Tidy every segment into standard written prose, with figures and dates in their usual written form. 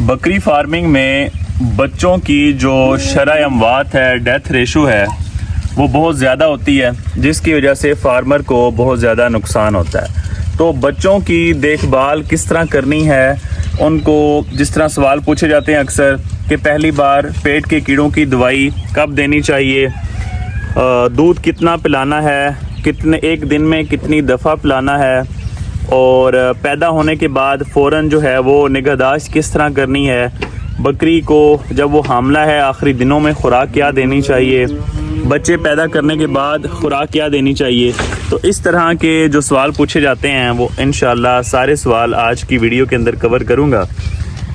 बकरी फार्मिंग में बच्चों की जो शरह अमवात है, डेथ रेशो है, वो बहुत ज़्यादा होती है, जिसकी वजह से फार्मर को बहुत ज़्यादा नुकसान होता है। तो बच्चों की देखभाल किस तरह करनी है, उनको जिस तरह सवाल पूछे जाते हैं अक्सर कि पहली बार पेट के कीड़ों की दवाई कब देनी चाहिए, दूध कितना पिलाना है, कितने एक दिन में कितनी दफ़ा पिलाना है, और पैदा होने के बाद फ़ौरन जो है वो निगहदाश्त किस तरह करनी है, बकरी को जब वो हामला है आखिरी दिनों में खुराक क्या देनी चाहिए, बच्चे पैदा करने के बाद खुराक क्या देनी चाहिए। तो इस तरह के जो सवाल पूछे जाते हैं वो इंशाल्लाह सारे सवाल आज की वीडियो के अंदर कवर करूँगा।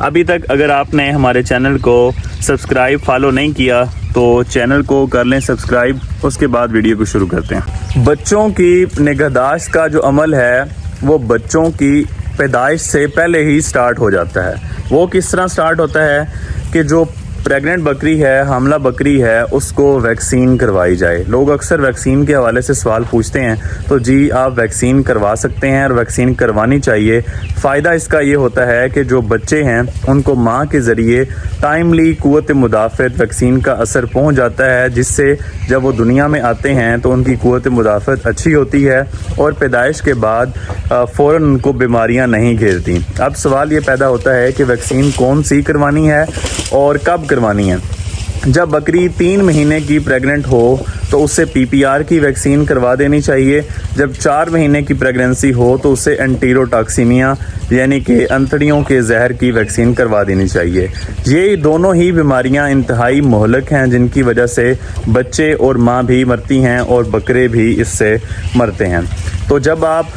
अभी तक अगर आपने हमारे चैनल को सब्सक्राइब फॉलो नहीं किया तो चैनल को कर लें सब्सक्राइब, उसके बाद वीडियो को शुरू करते हैं। बच्चों की निगहदाश्त का जो अमल है वो बच्चों की पैदाइश से पहले ही स्टार्ट हो जाता है। वो किस तरह स्टार्ट होता है कि जो प्रेग्नेंट बकरी है, हामला बकरी है, उसको वैक्सीन करवाई जाए। लोग अक्सर वैक्सीन के हवाले से सवाल पूछते हैं, तो जी आप वैक्सीन करवा सकते हैं और वैक्सीन करवानी चाहिए। फ़ायदा इसका ये होता है कि जो बच्चे हैं उनको माँ के ज़रिए टाइमली कुव्वत मुदाफ़त वैक्सीन का असर पहुँच जाता है, जिससे जब वो दुनिया में आते हैं तो उनकी कुव्वत मुदाफ़त अच्छी होती है और पैदाइश के बाद फ़ौरन उनको बीमारियाँ नहीं घेरती। अब सवाल ये पैदा होता है कि वैक्सीन कौन सी करवानी है और कब करवानी है। जब बकरी 3 महीने की प्रेग्नेंट हो तो उससे PPR की वैक्सीन करवा देनी चाहिए। जब 4 महीने की प्रेगनेंसी हो तो उससे एंटीरोटॉक्सीमिया यानी कि अंतड़ियों के जहर की वैक्सीन करवा देनी चाहिए। ये दोनों ही बीमारियां इंतहाई मुहलक हैं, जिनकी वजह से बच्चे और माँ भी मरती हैं और बकरे भी इससे मरते हैं। तो जब आप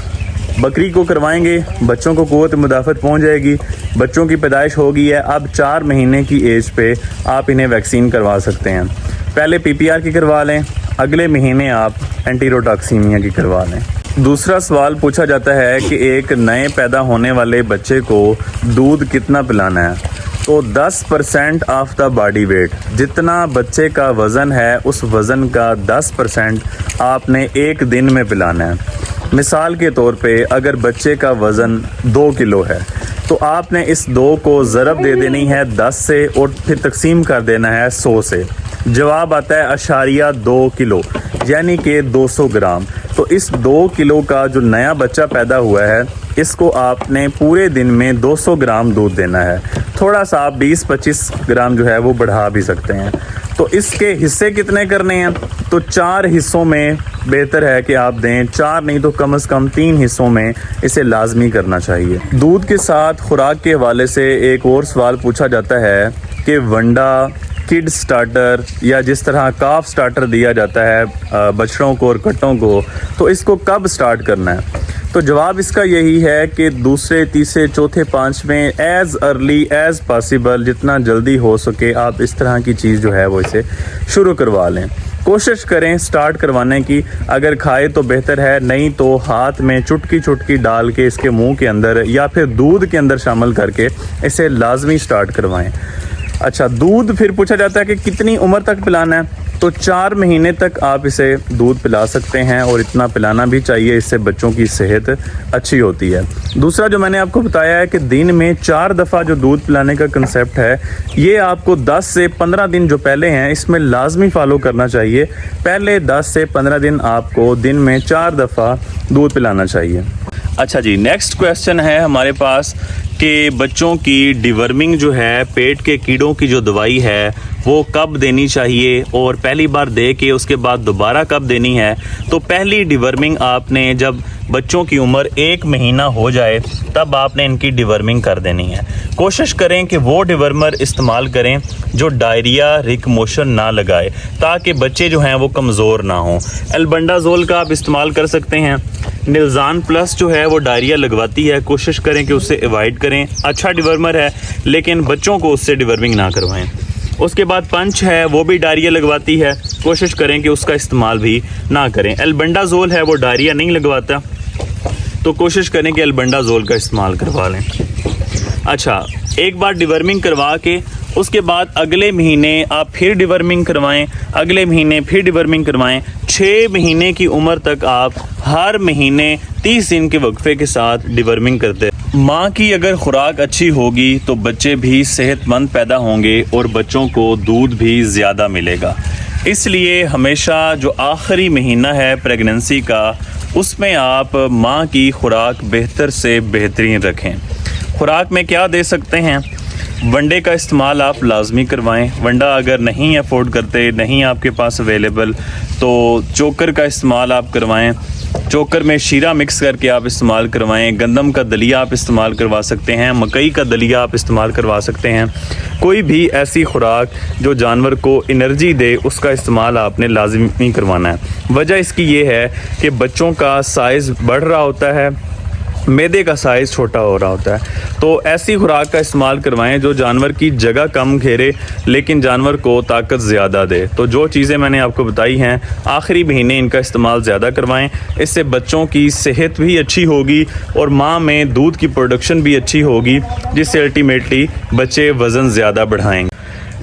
बकरी को करवाएंगे, बच्चों को कुव्वत मुदाफ़त पहुंच जाएगी, बच्चों की पैदाइश हो गई है, अब 4 महीने की एज पे आप इन्हें वैक्सीन करवा सकते हैं। पहले PPR की करवा लें, अगले महीने आप एंटीरोटॉक्सीमिया की करवा लें। दूसरा सवाल पूछा जाता है कि एक नए पैदा होने वाले बच्चे को दूध कितना पिलाना है। तो 10% ऑफ द बॉडी वेट, जितना बच्चे का वज़न है उस वज़न का 10% आपने एक दिन में पिलाना है। मिसाल के तौर पे अगर बच्चे का वज़न 2 किलो है तो आपने इस 2 को ज़रब दे देनी है 10 से और फिर तकसीम कर देना है 100 से। जवाब आता है 0.2 किलो यानी कि 200 ग्राम। तो इस 2 किलो का जो नया बच्चा पैदा हुआ है इसको आपने पूरे दिन में 200 ग्राम दूध देना है। थोड़ा सा आप 20-25 ग्राम जो है वो बढ़ा भी सकते हैं। तो इसके हिस्से कितने करने हैं, तो 4 हिस्सों में बेहतर है कि आप दें, 4 नहीं तो कम से कम 3 हिस्सों में इसे लाजमी करना चाहिए। दूध के साथ खुराक के हवाले से एक और सवाल पूछा जाता है कि वंडा, किड स्टार्टर या जिस तरह काफ स्टार्टर दिया जाता है बछड़ों को और कट्टों को, तो इसको कब स्टार्ट करना है। तो जवाब इसका यही है कि दूसरे, तीसरे, चौथे, 5वें एज़ अर्ली एज़ पॉसिबल, जितना जल्दी हो सके आप इस तरह की चीज़ जो है वो इसे शुरू करवा लें। कोशिश करें स्टार्ट करवाने की, अगर खाए तो बेहतर है, नहीं तो हाथ में चुटकी चुटकी डाल के इसके मुंह के अंदर या फिर दूध के अंदर शामिल करके इसे लाजमी स्टार्ट करवाएं। अच्छा, दूध फिर पूछा जाता है कि कितनी उम्र तक पिलाना है। तो 4 महीने तक आप इसे दूध पिला सकते हैं और इतना पिलाना भी चाहिए, इससे बच्चों की सेहत अच्छी होती है। दूसरा जो मैंने आपको बताया है कि दिन में 4 दफ़ा जो दूध पिलाने का कंसेप्ट है, ये आपको 10 से 15 दिन जो पहले हैं इसमें लाजमी फॉलो करना चाहिए। पहले 10 से 15 दिन आपको दिन में 4 दफ़ा दूध पिलाना चाहिए। अच्छा जी, नेक्स्ट क्वेश्चन है हमारे पास कि बच्चों की डिवर्मिंग जो है, पेट के कीड़ों की जो दवाई है वो कब देनी चाहिए और पहली बार दे के उसके बाद दोबारा कब देनी है। तो पहली डिवर्मिंग आपने जब बच्चों की उम्र 1 महीना हो जाए तब आपने इनकी डिवर्मिंग कर देनी है। कोशिश करें कि वो डिवर्मर इस्तेमाल करें जो डायरिया, रिक मोशन ना लगाए, ताकि बच्चे जो हैं वो कमज़ोर ना हों। एल्बेंडाजोल का आप इस्तेमाल कर सकते हैं। निल्जान प्लस जो है वो डायरिया लगवाती है, कोशिश करें कि उससे अवॉइड करें। अच्छा डिवर्मर है लेकिन बच्चों को उससे डिवर्मिंग ना करवाएं। उसके बाद पंच है, वो भी डायरिया लगवाती है, कोशिश करें कि उसका इस्तेमाल भी ना करें। एल्बेंडाजोल है वो डायरिया नहीं लगवाता, तो कोशिश करें कि एल्बेंडाजोल का इस्तेमाल करवा लें। अच्छा, एक बार डिवर्मिंग करवा के उसके बाद अगले महीने आप फिर डिवर्मिंग करवाएं, अगले महीने फिर डिवर्मिंग करवाएं। 6 महीने की उम्र तक आप हर महीने 30 दिन के वक्फे के साथ डिवर्मिंग करते हैं। माँ की अगर खुराक अच्छी होगी तो बच्चे भी सेहतमंद पैदा होंगे और बच्चों को दूध भी ज़्यादा मिलेगा। इसलिए हमेशा जो आखिरी महीना है प्रेगनेंसी का, उसमें आप माँ की खुराक बेहतर से बेहतरीन रखें। खुराक में क्या दे सकते हैं? वनडे का इस्तेमाल आप लाजमी करवाएं। वनडा अगर नहीं अफोर्ड करते, नहीं आपके पास अवेलेबल, तो चोकर का इस्तेमाल आप करवाएं। चोकर में शीरा मिक्स करके आप इस्तेमाल करवाएं। गंदम का दलिया आप इस्तेमाल करवा सकते हैं। मकई का दलिया आप इस्तेमाल करवा सकते हैं। कोई भी ऐसी खुराक जो जानवर को एनर्जी दे, उसका इस्तेमाल आपने लाजमी करवाना है। वजह इसकी ये है कि बच्चों का साइज़ बढ़ रहा होता है, मैदे का साइज़ छोटा हो रहा होता है, तो ऐसी खुराक का इस्तेमाल करवाएं जो जानवर की जगह कम घेरे लेकिन जानवर को ताकत ज़्यादा दे। तो जो चीज़ें मैंने आपको बताई हैं, आखिरी महीने इनका इस्तेमाल ज़्यादा करवाएं। इससे बच्चों की सेहत भी अच्छी होगी और माँ में दूध की प्रोडक्शन भी अच्छी होगी, जिससे अल्टीमेटली बच्चे वज़न ज़्यादा बढ़ाएंगे।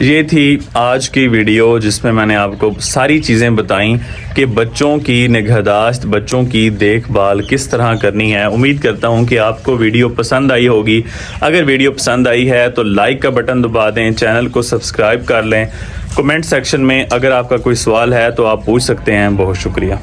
ये थी आज की वीडियो जिसमें मैंने आपको सारी चीज़ें बताई कि बच्चों की निगहदाश्त, बच्चों की देखभाल किस तरह करनी है। उम्मीद करता हूँ कि आपको वीडियो पसंद आई होगी। अगर वीडियो पसंद आई है तो लाइक का बटन दबा दें, चैनल को सब्सक्राइब कर लें। कमेंट सेक्शन में अगर आपका कोई सवाल है तो आप पूछ सकते हैं। बहुत शुक्रिया।